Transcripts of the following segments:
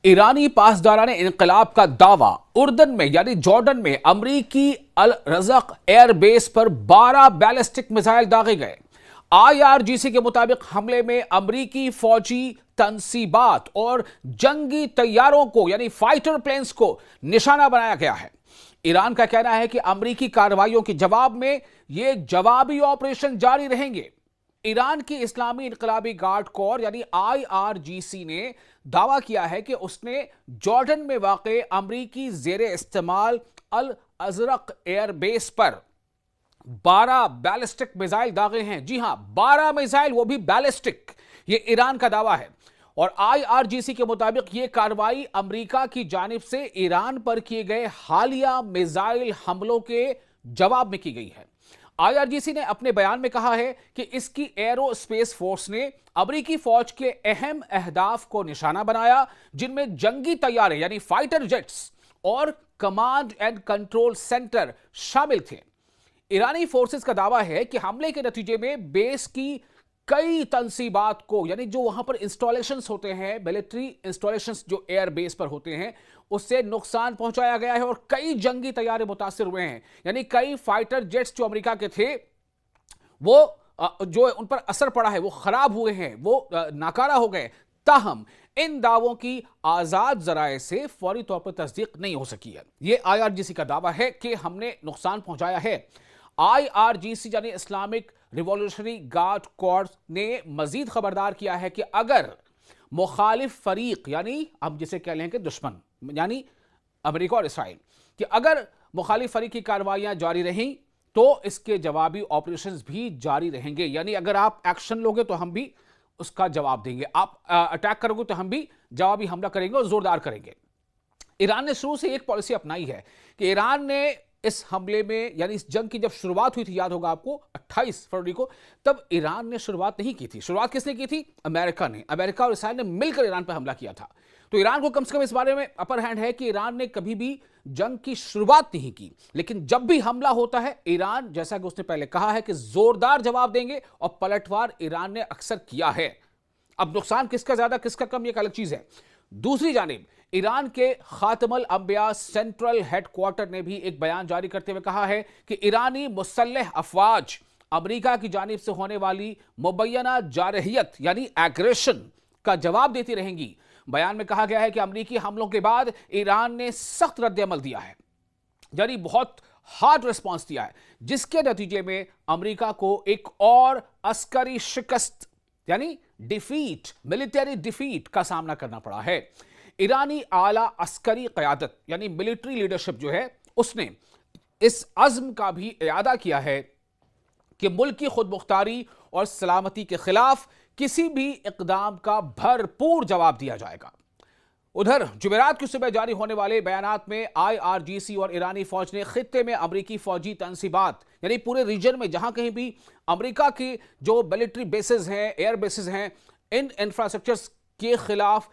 ईरानी पासदाराने इंकलाब का दावा। उर्दन में यानी जॉर्डन में अमरीकी अल रज़क एयर बेस पर 12 बैलिस्टिक मिसाइल दागे गए। IRGC के मुताबिक हमले में अमरीकी फौजी तनसीबात और जंगी तैयारों को यानी फाइटर प्लेन्स को निशाना बनाया गया है। ईरान का कहना है कि अमरीकी कार्रवाइयों के जवाब में ये जवाबी ऑपरेशन जारी रहेंगे। ईरान की इस्लामी इनकलाबी गार्ड कोर यानी IRGC ने दावा किया है कि उसने जॉर्डन में वाक़े अमरीकी ज़ेरे इस्तेमाल अल अज़रक एयर बेस पर 12 बैलिस्टिक मिसाइल दागे हैं। जी हां, 12 मिसाइल, वो भी बैलिस्टिक। ये ईरान का दावा है और IRGC के मुताबिक ये कार्रवाई अमेरिका की जानिब से ईरान पर किए गए हालिया मिसाइल हमलों के जवाब में की गई है। IRGC ने अपने बयान में कहा है कि इसकी एरो स्पेस फोर्स ने अमरीकी फौज के अहम अहदाफ को निशाना बनाया, जिनमें जंगी तैयारे यानी फाइटर जेट्स और कमांड एंड कंट्रोल सेंटर शामिल थे। ईरानी फोर्सेस का दावा है कि हमले के नतीजे में बेस की कई तनसीबात को यानी जो वहां पर इंस्टॉलेशंस होते हैं, मिलिट्री इंस्टॉलेशंस जो एयर बेस पर होते हैं, उससे नुकसान पहुंचाया गया है और कई जंगी तैयारे मुतासिर हुए हैं। यानी कई फाइटर जेट्स जो अमेरिका के थे वो जो उन पर असर पड़ा है वो खराब हुए हैं, वो नाकारा हो गए। ताहम इन दावों की आजाद जराए से फौरी तौर पर तस्दीक नहीं हो सकी है। ये IRGC का दावा है कि हमने नुकसान पहुंचाया है। IRGC यानी इस्लामिक रिवॉल्यूशनरी गार्ड कोर ने मजीद खबरदार किया है कि अगर मुखालिफ फरीक यानी हम जिसे कह लें कि दुश्मन यानी अमेरिका और इसराइल कि अगर मुखालिफ फरीक की कार्रवाइयां जारी रहीं तो इसके जवाबी ऑपरेशंस भी जारी रहेंगे। यानी अगर आप एक्शन लोगे तो हम भी उसका जवाब देंगे, आप अटैक करोगे तो हम भी जवाबी हमला करेंगे और जोरदार करेंगे। ईरान ने शुरू से एक पॉलिसी अपनाई है कि ईरान ने इस हमले में यानी इस जंग की जब शुरुआत हुई थी, याद होगा आपको 28 फरवरी को, तब ईरान ने शुरुआत नहीं की थी। शुरुआत किसने की थी? अमेरिका ने। अमेरिका और इसराइल ने मिलकर ईरान पर हमला किया था। तो ईरान को कम से कम इस बारे में अपर हैंड है कि ईरान ने कभी भी जंग की शुरुआत नहीं की, लेकिन जब भी हमला होता है ईरान, जैसा कि उसने पहले कहा है कि जोरदार जवाब देंगे, और पलटवार ईरान ने अक्सर किया है। अब नुकसान किसका ज्यादा किसका कम, ये एक अलग चीज है। दूसरी जानिब ईरान के खातमुल अंबिया सेंट्रल हेडक्वार्टर ने भी एक बयान जारी करते हुए कहा है कि ईरानी मुसल्लह अफवाज अमेरिका की जानिब से होने वाली मुबैना जारहियत यानी एग्रेशन का जवाब देती रहेंगी। बयान में कहा गया है कि अमेरिकी हमलों के बाद ईरान ने सख्त रद्द-ए-अमल दिया है, यानी बहुत हार्ड रिस्पॉन्स दिया है, जिसके नतीजे में अमेरिका को एक और अस्करी शिकस्त यानी डिफीट, मिलिट्री डिफीट का सामना करना पड़ा है। ईरानी आला अस्करी क़यादत यानी मिलिट्री लीडरशिप जो है, उसने इस अज़्म का भी इयादा किया है कि मुल्क की खुद मुख्तारी और सलामती के खिलाफ किसी भी इक़दाम का भरपूर जवाब दिया जाएगा। उधर जुमेरात की सुबह जारी होने वाले बयानात में IRGC और ईरानी फौज ने खित्ते में अमरीकी फौजी तनसीबात यानी पूरे रीजन में जहां कहीं भी अमरीका की जो मिलिट्री बेसिस हैं, एयर बेसिस हैं, इन इंफ्रास्ट्रक्चर्स के खिलाफ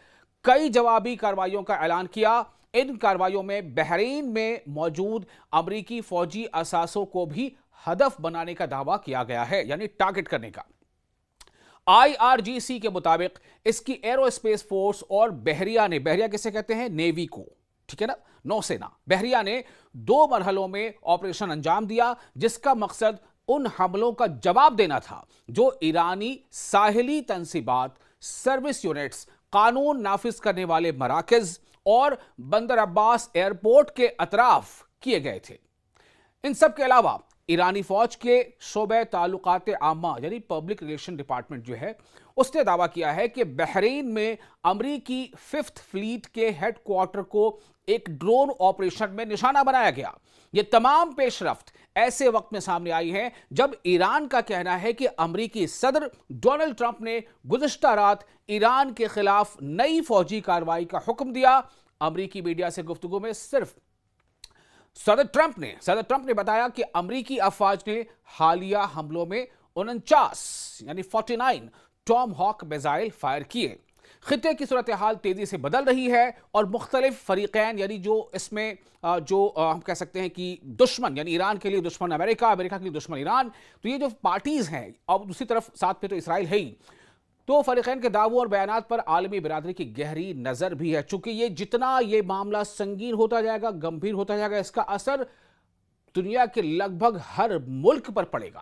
कई जवाबी कार्रवाइयों का ऐलान किया। इन कार्रवाइयों में बहरीन में मौजूद अमरीकी फौजी असासों को भी हदफ बनाने का दावा किया गया है, यानी टारगेट करने का। IRGC के मुताबिक इसकी एरोस्पेस फोर्स और बहरिया ने, बहरिया किसे कहते हैं? नेवी को, ठीक है ना, नौसेना। बहरिया ने 2 मरहलों में ऑपरेशन अंजाम दिया, जिसका मकसद उन हमलों का जवाब देना था जो ईरानी साहिली तनसीबात, सर्विस यूनिट्स, कानून नाफिज करने वाले मराकज और बंदर अब्बास एयरपोर्ट के अतराफ किए गए थे। इन सब के अलावा ईरानी फौज के शोबे ताल्लुकात आमा यानी पब्लिक रिलेशन डिपार्टमेंट जो है, उसने दावा किया है कि बहरीन में अमरीकी 5th फ्लीट के हेडक्वार्टर को एक ड्रोन ऑपरेशन में निशाना बनाया गया। ये तमाम पेशरफ्त ऐसे वक्त में सामने आई है जब ईरान का कहना है कि अमरीकी सदर डोनाल्ड ट्रंप ने गुज़िश्ता रात ईरान के खिलाफ नई फौजी कार्रवाई का हुक्म दिया। अमरीकी मीडिया से गुफ्तगू में सिर्फ सदर ट्रंप ने बताया कि अमरीकी अफवाज ने हालिया हमलों में 49 यानी 49 टॉम हॉक मिसाइल फायर किए। खित्ते की सूरत हाल तेजी से बदल रही है और मुख्तलिफ फरीकैन यानी जो इसमें हम कह सकते हैं कि दुश्मन यानी ईरान के लिए दुश्मन अमेरिका, अमेरिका के लिए दुश्मन ईरान, तो ये जो पार्टीज हैं, और दूसरी तरफ साथ में तो इसराइल है ही, تو فریقین کے دعووں اور بیانات پر عالمی برادری کی گہری نظر بھی ہے، چونکہ جتنا یہ معاملہ سنگین ہوتا جائے گا، گمبھیر ہوتا جائے گا، اس کا اثر دنیا کے لگ بھگ ہر ملک پر پڑے گا۔